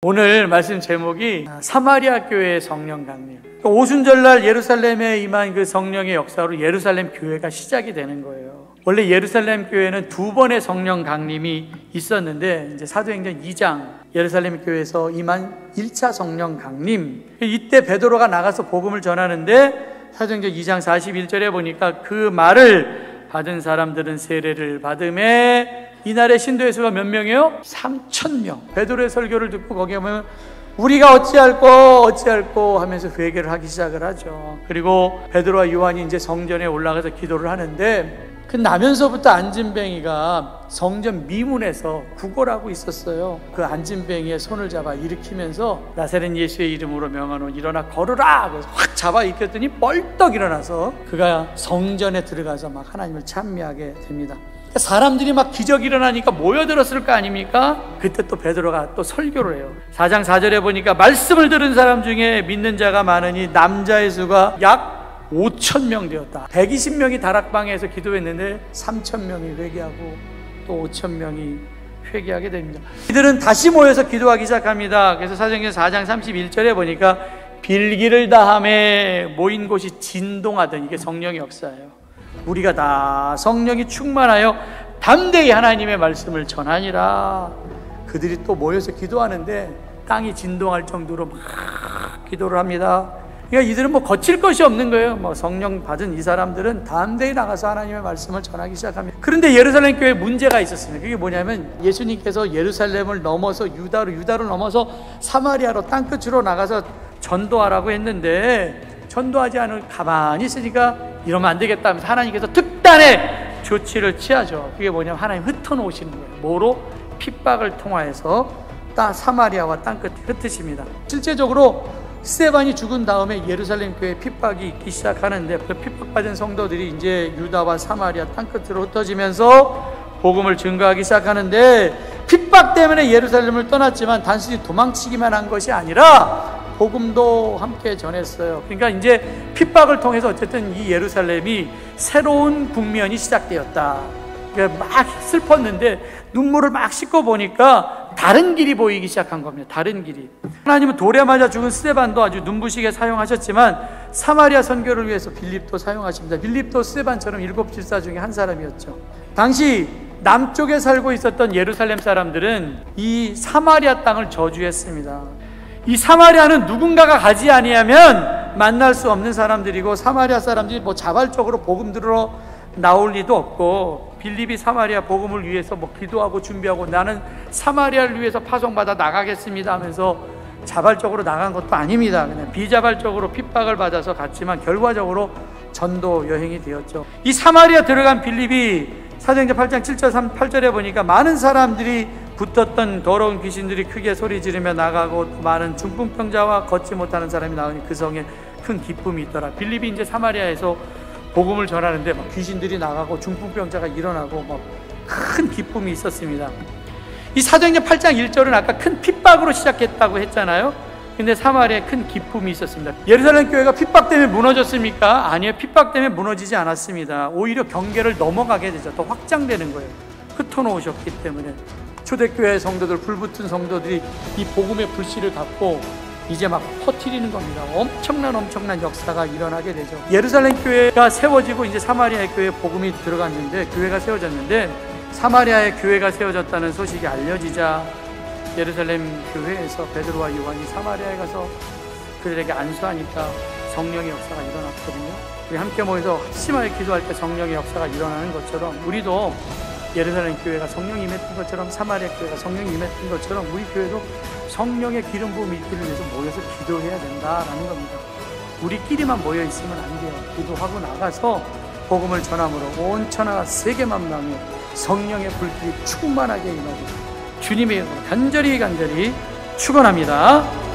오늘 말씀 제목이 사마리아 교회의 성령 강림. 오순절날 예루살렘에 임한 그 성령의 역사로 예루살렘 교회가 시작이 되는 거예요. 원래 예루살렘 교회는 두 번의 성령 강림이 있었는데 이제 사도행전 2장 예루살렘 교회에서 임한 1차 성령 강림, 이때 베드로가 나가서 복음을 전하는데 사도행전 2장 41절에 보니까 그 말을 받은 사람들은 세례를 받음에 이날의 신도의 수가 몇 명이에요? 3,000명. 베드로의 설교를 듣고 거기에 보면 우리가 어찌할꼬 하면서 회개를 하기 시작을 하죠. 그리고 베드로와 요한이 이제 성전에 올라가서 기도를 하는데 그 나면서부터 안진뱅이가 성전 미문에서 구걸하고 있었어요. 그 안진뱅이의 손을 잡아 일으키면서 나사렛 예수의 이름으로 명하노 일어나 걸으라! 그래서 확 잡아 일으켰더니 벌떡 일어나서 그가 성전에 들어가서 막 하나님을 찬미하게 됩니다. 사람들이 막 기적이 일어나니까 모여들었을 거 아닙니까? 그때 또 베드로가 또 설교를 해요. 4장 4절에 보니까 말씀을 들은 사람 중에 믿는 자가 많으니 남자의 수가 약 5,000명 되었다. 120명이 다락방에서 기도했는데 3,000명이 회개하고 또 5,000명이 회개하게 됩니다. 이들은 다시 모여서 기도하기 시작합니다. 그래서 사도행전 4장 31절에 보니까 빌기를 다함에 모인 곳이 진동하던, 이게 성령의 역사예요. 우리가 다 성령이 충만하여 담대히 하나님의 말씀을 전하니라. 그들이 또 모여서 기도하는데 땅이 진동할 정도로 막 기도를 합니다. 그러니까 이들은 뭐 거칠 것이 없는 거예요. 뭐 성령 받은 이 사람들은 담대히 나가서 하나님의 말씀을 전하기 시작합니다. 그런데 예루살렘 교회에 문제가 있었습니다. 그게 뭐냐면 예수님께서 예루살렘을 넘어서 유다를 넘어서 사마리아로 땅끝으로 나가서 전도하라고 했는데 전도하지 않을 가만히 있으니까 이러면 안 되겠다 하면서 하나님께서 특단의 조치를 취하죠. 그게 뭐냐면 하나님 흩어놓으시는 거예요. 뭐로? 핍박을 통하여서 사마리아와 땅끝에 흩으십니다. 실제적으로 스데반이 죽은 다음에 예루살렘 교회에 핍박이 있기 시작하는데 그 핍박받은 성도들이 이제 유다와 사마리아 땅끝으로 흩어지면서 복음을 증거하기 시작하는데 핍박 때문에 예루살렘을 떠났지만 단순히 도망치기만 한 것이 아니라 복음도 함께 전했어요. 그러니까 이제 핍박을 통해서 어쨌든 이 예루살렘이 새로운 국면이 시작되었다. 그러니까 막 슬펐는데 눈물을 막 씻고 보니까 다른 길이 보이기 시작한 겁니다. 다른 길이. 하나님은 돌에 맞아 죽은 스데반도 아주 눈부시게 사용하셨지만 사마리아 선교를 위해서 빌립도 사용하십니다. 빌립도 스데반처럼 7 집사 중에 한 사람이었죠. 당시 남쪽에 살고 있었던 예루살렘 사람들은 이 사마리아 땅을 저주했습니다. 이 사마리아는 누군가가 가지 아니하면 만날 수 없는 사람들이고 사마리아 사람들이 뭐 자발적으로 복음 들으러 나올 리도 없고 빌립이 사마리아 복음을 위해서 뭐 기도하고 준비하고 나는 사마리아를 위해서 파송받아 나가겠습니다 하면서 자발적으로 나간 것도 아닙니다. 그냥 비자발적으로 핍박을 받아서 갔지만 결과적으로 전도 여행이 되었죠. 이 사마리아 들어간 빌립이 사도행전 8장 7절 8절에 보니까 많은 사람들이 붙었던 더러운 귀신들이 크게 소리 지르며 나가고 또 많은 중풍병자와 걷지 못하는 사람이 나오니 그 성에 큰 기쁨이 있더라. 빌립이 이제 사마리아에서 복음을 전하는데 막 귀신들이 나가고 중풍병자가 일어나고 막 큰 기쁨이 있었습니다. 이 사도행전 8장 1절은 아까 큰 핍박으로 시작했다고 했잖아요. 근데 사마리아에 큰 기쁨이 있었습니다. 예루살렘 교회가 핍박 때문에 무너졌습니까? 아니요, 핍박 때문에 무너지지 않았습니다. 오히려 경계를 넘어가게 되죠. 더 확장되는 거예요. 흩어놓으셨기 때문에. 초대교회 성도들, 불붙은 성도들이 이 복음의 불씨를 갖고 이제 막 퍼뜨리는 겁니다. 엄청난 역사가 일어나게 되죠. 예루살렘 교회가 세워지고 이제 사마리아의 교회에 복음이 들어갔는데, 교회가 세워졌는데 사마리아의 교회가 세워졌다는 소식이 알려지자 예루살렘 교회에서 베드로와 요한이 사마리아에 가서 그들에게 안수하니까 성령의 역사가 일어났거든요. 우리 함께 모여서 심하게 기도할 때 성령의 역사가 일어나는 것처럼 우리도 예루살렘 교회가 성령이 임했던 것처럼 사마리아 교회가 성령이 임했던 것처럼 우리 교회도 성령의 기름 부음이 있기를 위해서 모여서 기도해야 된다라는 겁니다. 우리끼리만 모여 있으면 안 돼요. 기도하고 나가서 복음을 전함으로 온 천하 세계 만방에 성령의 불길이 충만하게 임하고 주님의 이름으로 간절히 축원합니다.